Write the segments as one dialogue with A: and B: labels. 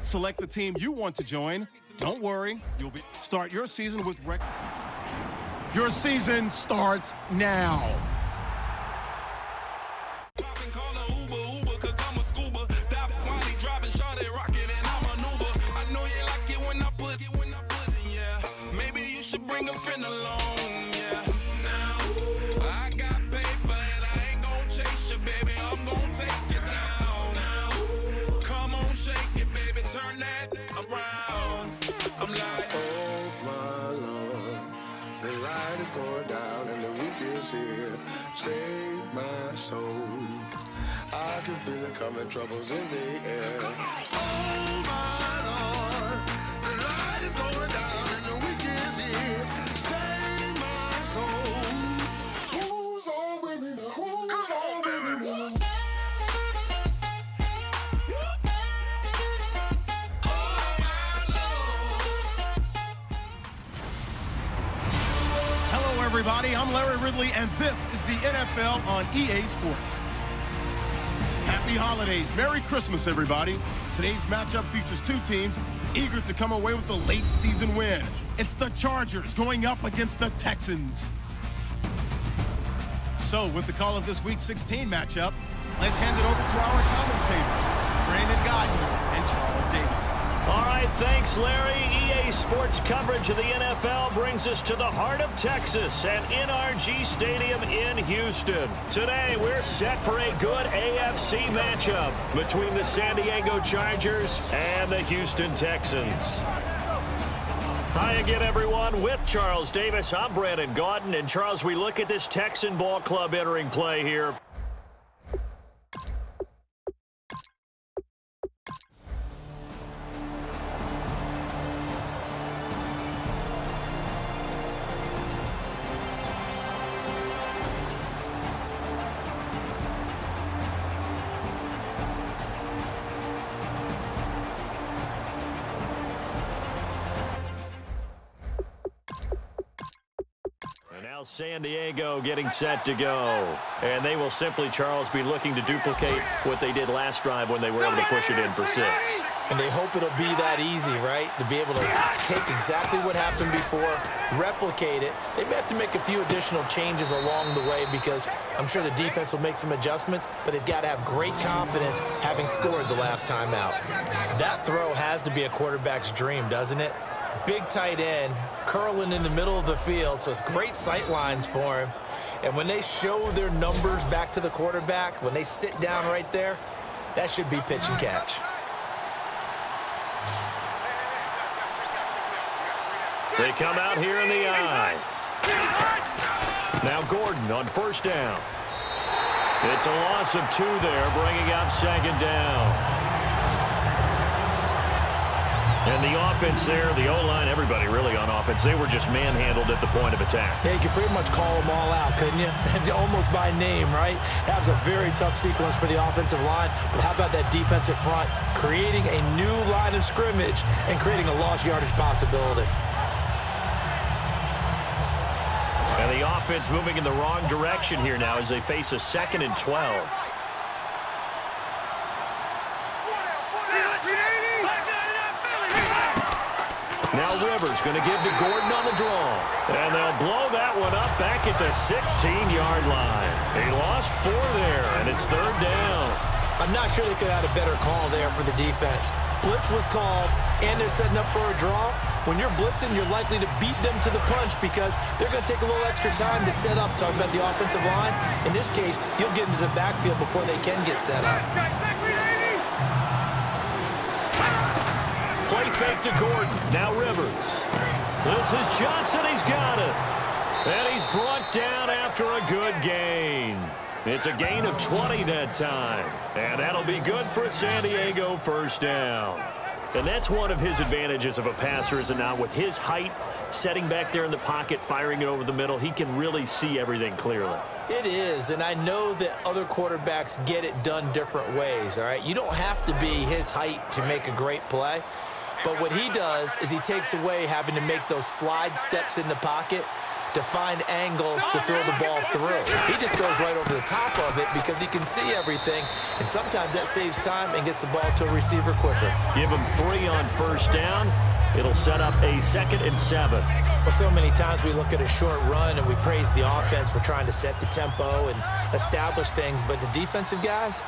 A: Select the team you want to join. Don't worry, start your season with Your season starts now.
B: Maybe you should bring a friend along, yeah. Now, I got paper and I ain't gon' chase you, baby. I'm gon' take you down. Now, come on, shake it, baby. Turn that around. I'm like,
C: oh my Lord, the light is going down and the week is here. Save my soul. I can feel it coming, troubles in the air. Oh my Lord, the light is going down and the week is here. Save my soul. Who's on with me now? Who's on with me now?
A: Hello, everybody. I'm Larry Ridley, and this is the NFL on EA Sports. Happy holidays. Merry Christmas, everybody. Today's matchup features two teams eager to come away with a late season win. It's the Chargers going up against the Texans. So, with the call of this week's 16 matchup, let's hand it over to our commentators, Brandon Godden and Charles Davis.
D: All right, thanks, Larry. EA Sports coverage of the NFL brings us to the heart of Texas and NRG Stadium in Houston. Today, we're set for a good AFC matchup between the San Diego Chargers and the Houston Texans. Hi again, everyone. With Charles Davis, I'm Brandon Godden. And, Charles, we look at this Texan ball club entering play here. San Diego getting set to go. And they will simply, Charles, be looking to duplicate what they did last drive when they were able to push it in for 6.
E: And they hope it'll be that easy, right? To be able to take exactly what happened before, replicate it. They may have to make a few additional changes along the way because I'm sure the defense will make some adjustments, but they've got to have great confidence having scored the last time out. That throw has to be a quarterback's dream, doesn't it? Big tight end, curling in the middle of the field, so it's great sight lines for him. And when they show their numbers back to the quarterback, when they sit down right there, that should be pitch and catch.
D: They come out here in the eye. Now Gordon on first down. It's a loss of 2 there, bringing up second down. And the offense there, the O-line, everybody really on offense, they were just manhandled at the point of attack.
E: Yeah, you could pretty much call them all out, couldn't you? Almost by name, right? That was a very tough sequence for the offensive line. But how about that defensive front creating a new line of scrimmage and creating a lost yardage possibility?
D: And the offense moving in the wrong direction here now as they face a 2nd and 12. Now Rivers going to give to Gordon on the draw. And they'll blow that one up back at the 16-yard line. He lost 4 there, and it's 3rd down.
E: I'm not sure they could have had a better call there for the defense. Blitz was called, and they're setting up for a draw. When you're blitzing, you're likely to beat them to the punch because they're going to take a little extra time to set up. Talk about the offensive line. In this case, you'll get into the backfield before they can get set up.
D: Play fake to Gordon. Now Rivers. This is Johnson. He's got it. And he's brought down after a good gain. It's a gain of 20 that time. And that'll be good for San Diego, first down. And that's one of his advantages of a passer, is it not? With his height, setting back there in the pocket, firing it over the middle, he can really see everything clearly.
E: It is, and I know that other quarterbacks get it done different ways, all right? You don't have to be his height to make a great play. But what he does is he takes away having to make those slide steps in the pocket to find angles to throw the ball through. He just throws right over the top of it because he can see everything, and sometimes that saves time and gets the ball to a receiver quicker.
D: Give him 3 on first down. It'll set up a 2nd and 7.
E: Well, so many times we look at a short run and we praise the offense for trying to set the tempo and establish things, but the defensive guys,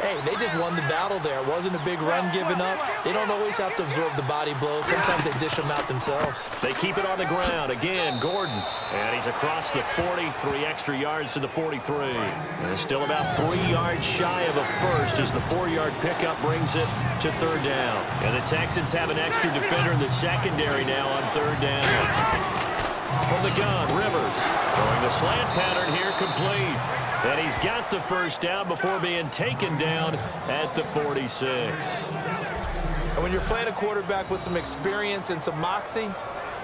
E: hey, they just won the battle there. It wasn't a big run given up. They don't always have to absorb the body blows. Sometimes they dish them out themselves.
D: They keep it on the ground. Again, Gordon. And he's across the 40, 3 extra yards to the 43. And still about 3 yards shy of a first as the 4-yard pickup brings it to 3rd down. And the Texans have an extra defender in the secondary now on 3rd down. From the gun, Rivers throwing the slant pattern here, complete. And he's got the first down before being taken down at the 46.
E: And when you're playing a quarterback with some experience and some moxie,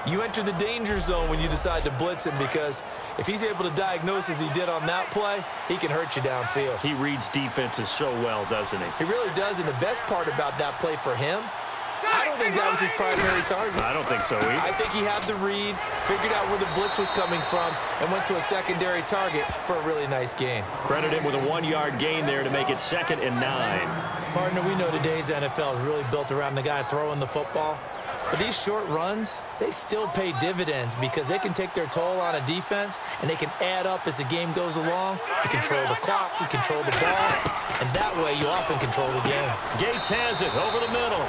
E: you enter the danger zone when you decide to blitz him, because if he's able to diagnose as he did on that play, he can hurt you downfield.
D: He reads defenses so well, doesn't he?
E: He really does, and the best part about that play for him, I don't think that was his primary target.
D: I don't think so either.
E: I think he had the read, figured out where the blitz was coming from, and went to a secondary target for a really nice gain.
D: Credit him with a 1-yard gain there to make it 2nd and 9.
E: Partner, we know today's NFL is really built around the guy throwing the football. But these short runs, they still pay dividends because they can take their toll on a defense, and they can add up as the game goes along. You control the clock, you control the ball, and that way you often control the game.
D: Gates has it over the middle.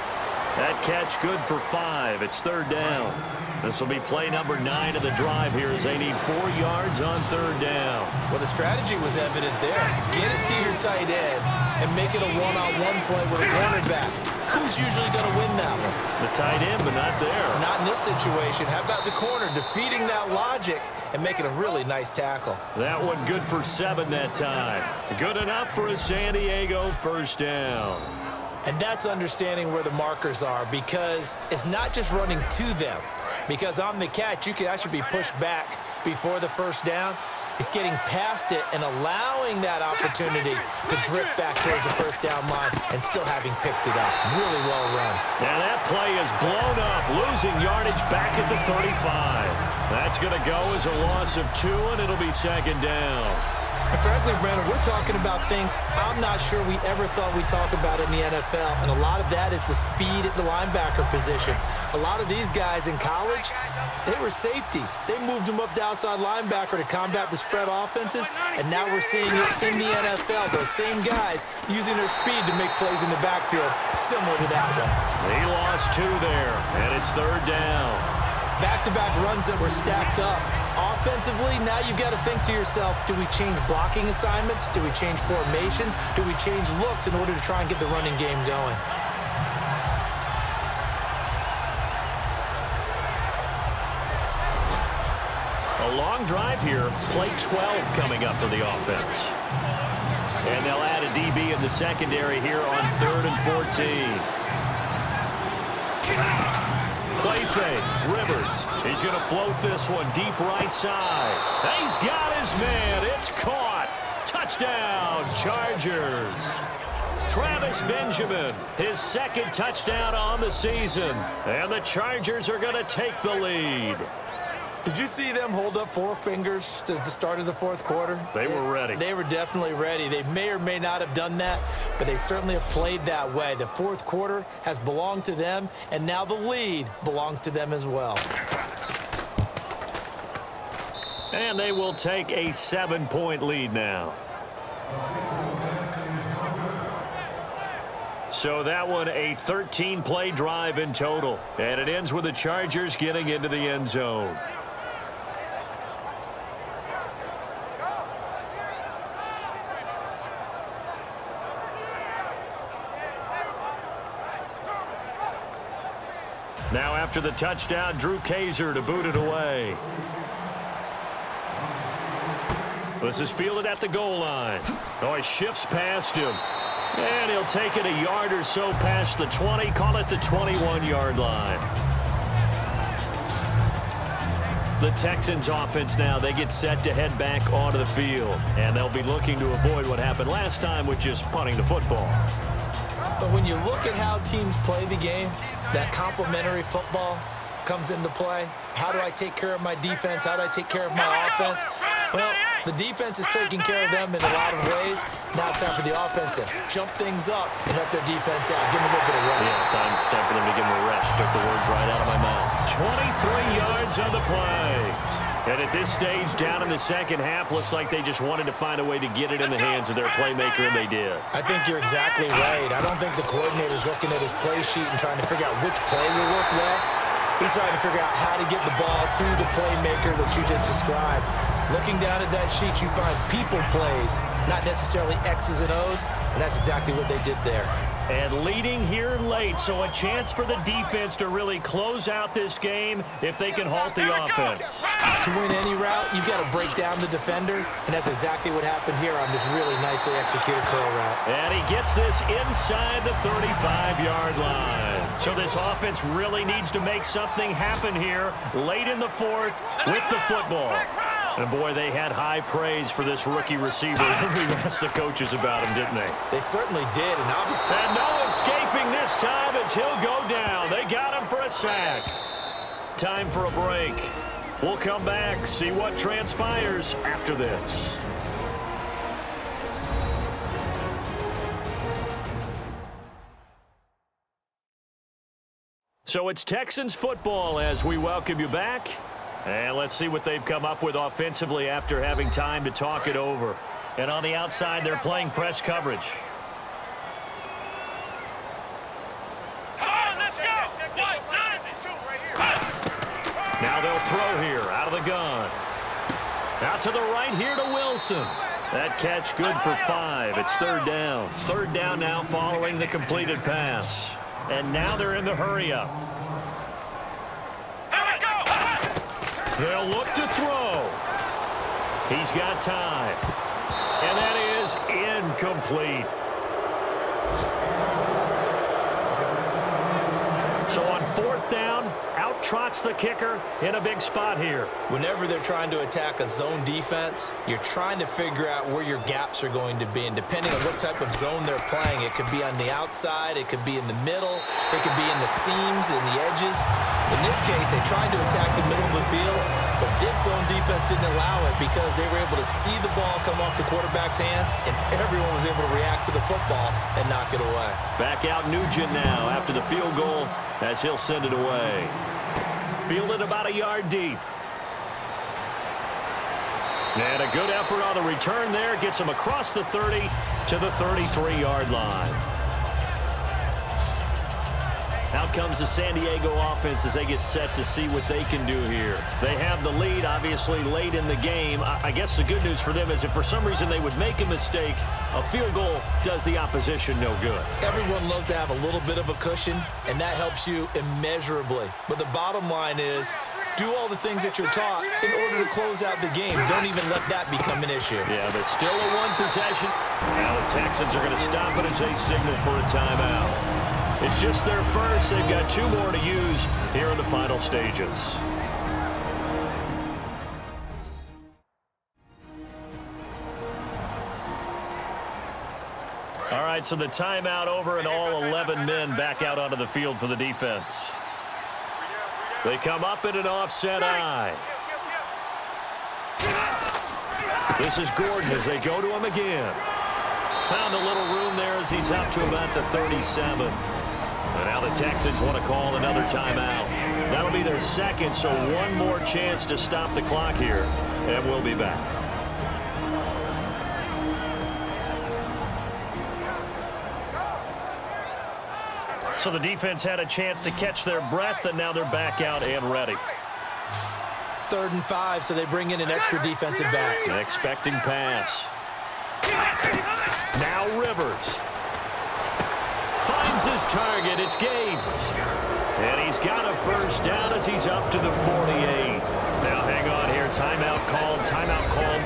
D: That catch good for 5. It's 3rd down. This will be play number 9 of the drive here as they need 4 yards on 3rd down.
E: Well, the strategy was evident there. Get it to your tight end and make it a one-on-one play with a cornerback. Who's usually going to win that one?
D: The tight end, but not there.
E: Not in this situation. How about the corner defeating that logic and making a really nice tackle?
D: That one good for 7 that time. Good enough for a San Diego first down.
E: And that's understanding where the markers are, because it's not just running to them. Because on the catch, you could actually be pushed back before the first down. It's getting past it and allowing that opportunity to drip back towards the first down line and still having picked it up. Really well run.
D: Now that play is blown up, losing yardage back at the 35. That's going to go as a loss of 2, and it'll be 2nd down.
E: And frankly, Brandon, we're talking about things I'm not sure we ever thought we'd talk about in the NFL, and a lot of that is the speed at the linebacker position. A lot of these guys in college, they were safeties. They moved them up to outside linebacker to combat the spread offenses, and now we're seeing it in the NFL. Those same guys using their speed to make plays in the backfield, similar to that one.
D: He lost 2 there, and it's 3rd down.
E: Back-to-back runs that were stacked up. Offensively, now you've got to think to yourself, do we change blocking assignments? Do we change formations? Do we change looks in order to try and get the running game going?
D: A long drive here. Play 12 coming up for the offense. And they'll add a DB in the secondary here on 3rd and 14. Play fake, Rivers. He's going to float this one deep right side. He's got his man. It's caught. Touchdown, Chargers. Travis Benjamin, his 2nd touchdown on the season. And the Chargers are going to take the lead.
E: Did you see them hold up 4 fingers to the start of the 4th quarter?
D: They were ready.
E: They were definitely ready. They may or may not have done that, but they certainly have played that way. The 4th quarter has belonged to them, and now the lead belongs to them as well.
D: And they will take a 7-point lead now. So that one a 13-play drive in total, and it ends with the Chargers getting into the end zone. Now after the touchdown, Drew Kaiser to boot it away. This is fielded at the goal line. Oh, he shifts past him. And he'll take it a yard or so past the 20, call it the 21-yard line. The Texans offense now, they get set to head back onto the field. And they'll be looking to avoid what happened last time with just punting the football.
E: But when you look at how teams play the game, that complementary football, comes into play. How do I take care of my defense? How do I take care of my offense? Well, the defense is taking care of them in a lot of ways. Now it's time for the offense to jump things up and help their defense out. Give them a little bit of rest.
D: Yeah, it's time for them to give them a rest. Took the words right out of my mouth. 23 yards on the play. And at this stage, down in the second half, looks like they just wanted to find a way to get it in the hands of their playmaker, and they did.
E: I think you're exactly right. I don't think the coordinator's looking at his play sheet and trying to figure out which play will work well. He's trying to figure out how to get the ball to the playmaker that you just described. Looking down at that sheet, you find people plays, not necessarily X's and O's, and that's exactly what they did there.
D: And leading here late, so a chance for the defense to really close out this game if they can halt the offense.
E: To win any route, you've got to break down the defender, and that's exactly what happened here on this really nicely executed curl route.
D: And he gets this inside the 35-yard line. So this offense really needs to make something happen here late in the fourth with the football. And, boy, they had high praise for this rookie receiver. We asked the coaches about him, didn't they?
E: They certainly did.
D: And no escaping this time as he'll go down. They got him for a sack. Time for a break. We'll come back, see what transpires after this. So it's Texans football as we welcome you back. And let's see what they've come up with offensively after having time to talk it over. And on the outside, they're playing press coverage. Now they'll throw here out of the gun. Out to the right here to Wilson. That catch good for 5. It's third down. Third down now following the completed pass. And now they're in the hurry up. They'll look to throw. He's got time. And that is incomplete. So on fourth down, out trots the kicker in a big spot here.
E: Whenever they're trying to attack a zone defense, you're trying to figure out where your gaps are going to be. And depending on what type of zone they're playing, it could be on the outside, it could be in the middle, it could be in the seams, in the edges. In this case, they tried to attack the middle of the field, but this zone defense didn't allow it because they were able to see the ball come off the quarterback's hands, and everyone was able to react to the football and knock it away.
D: Back out Nugent now after the field goal as he'll send it away. Fielded about a yard deep. And a good effort on the return there. Gets him across the 30 to the 33-yard line. Out comes the San Diego offense as they get set to see what they can do here. They have the lead, obviously, late in the game. I guess the good news for them is if for some reason they would make a mistake, a field goal does the opposition no good.
E: Everyone loves to have a little bit of a cushion, and that helps you immeasurably. But the bottom line is, do all the things that you're taught in order to close out the game. Don't even let that become an issue.
D: Yeah, but still a one possession. Now the Texans are going to stop it as they signal for a timeout. It's just their first. They've got 2 more to use here in the final stages. All right, so the timeout over and all 11 men back out onto the field for the defense. They come up in an offset eye. This is Gordon as they go to him again. Found a little room there as he's up to about the 37. And now the Texans want to call another timeout. That'll be their second, so one more chance to stop the clock here, and we'll be back. So the defense had a chance to catch their breath, and now they're back out and ready.
E: 3rd and 5, so they bring in an extra defensive back.
D: An expecting pass. Now Rivers. Finds his target. It's Gates. And he's got a first down as he's up to the 48. Now hang on here. Timeout called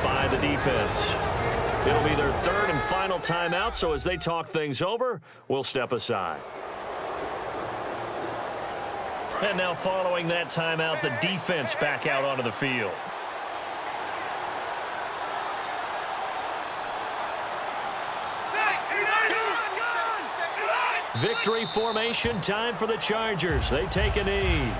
D: by the defense. It'll be their 3rd and final timeout, so as they talk things over, we'll step aside. And now following that timeout, the defense back out onto the field. Victory formation time for the Chargers. They take a knee.